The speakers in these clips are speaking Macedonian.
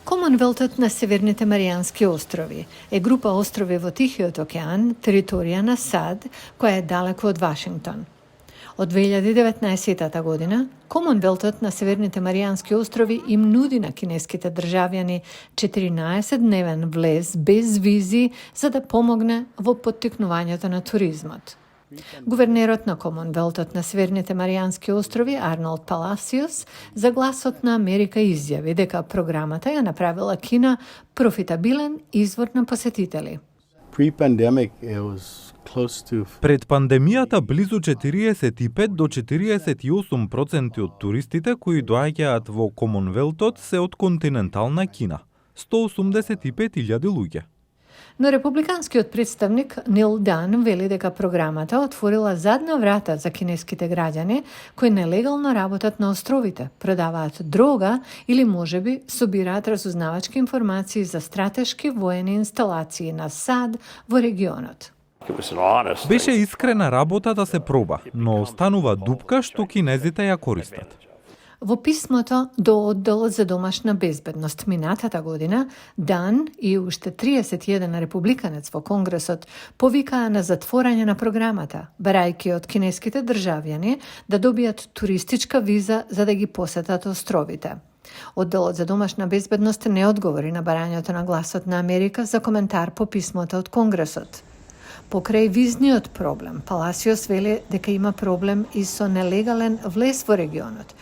Комонвелтот на Северните Маријански острови е група острови во Тихиот океан, територија на САД, која е далеко од Вашингтон. Од 2019 година, Комонвелтот на Северните Маријански острови им нуди на кинеските државјани 14-дневен влез без визи за да помогне во поттикнувањето на туризмот. Гувернерот на Комонвелтот на Северните Маријански острови Арнолд Паласиос за Гласот на Америка изјави дека програмата ја направила Кина профитабилен извор на посетители. Пред пандемијата близу 45 до 48% од туристите кои доаѓаат во Комонвелтот се од континентална Кина. 185.000 луѓе. Но републиканскиот представник Нил Дан вели дека програмата отворила задна врата за кинеските граѓани кои нелегално работат на островите, продаваат дрога или можеби собираат разузнавачки информации за стратешки воени инсталации на САД во регионот. Беше искрена работа да се проба, но останува дупка што кинезите ја користат. Во писмото до Одделот за домашна безбедност минатата година, Дан и уште 31 републиканец во Конгресот повикаа на затворање на програмата, барајќи од кинеските државјани да добијат туристичка виза за да ги посетат островите. Одделот за домашна безбедност не одговори на барањето на Гласот на Америка за коментар по писмото од Конгресот. Покрај визниот проблем, Паласиос вели дека има проблем и со нелегален влез во регионот.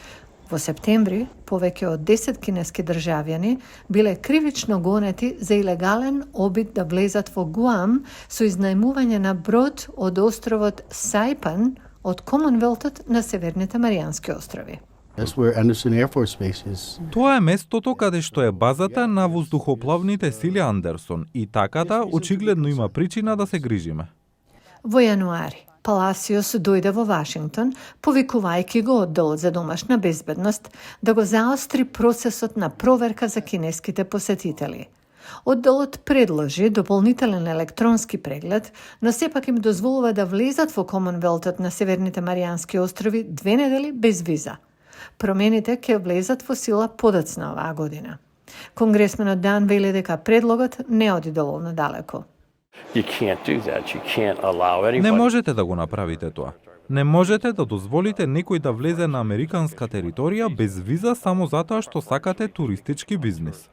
Во септември, повеќе од 10 кинески државјани биле кривично гонети за илегален обид да влезат во Гуам со изнајмување на брод од островот Сајпан од Комонвелтот на Северните Маријански острови. Тоа е местото каде што е базата на воздухоплавните сили Андерсон и таката очигледно има причина да се грижиме. Во јануари, Паласиос дојде во Вашингтон, повикувајќи го Одделот за домашна безбедност да го заостри процесот на проверка за кинеските посетители. Одделот предложи дополнителен електронски преглед, но сепак им дозволува да влезат во Комонвелтот на Северните Маријански острови 2 недели без виза. Промените ќе влезат во сила подоцна оваа година. Конгресменот Дан вели дека предлогот не оди доволно далеко. Не можете да го направите тоа. Не можете да дозволите некој да влезе на американска територија без виза само затоа што сакате туристички бизнис.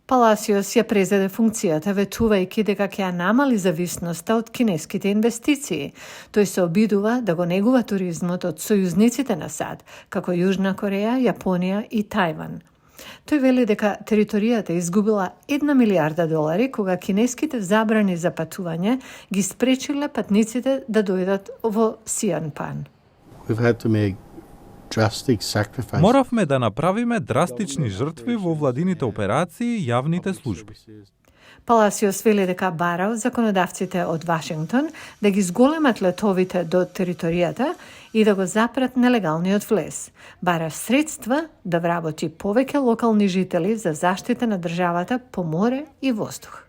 Паласиос ја презеде функцијата ветувајќи дека ќе ја намали зависноста од кинеските инвестиции. Тој се обидува да го негува туризмот од сојузниците на САД, како Јужна Кореја, Јапонија и Тајван. Тој вели дека територијата изгубила $1 милиарда кога кинеските забрани за патување ги спречиле патниците да дојдат во Сијанпан. Моравме да направиме драстични жртви во владините операции и јавните служби. Паласиос вели дека барал законодавците од Вашингтон да ги зголемат летовите до територијата и да го запрат нелегалниот влез. Бара средства да вработи повеќе локални жители за заштита на државата по море и воздух.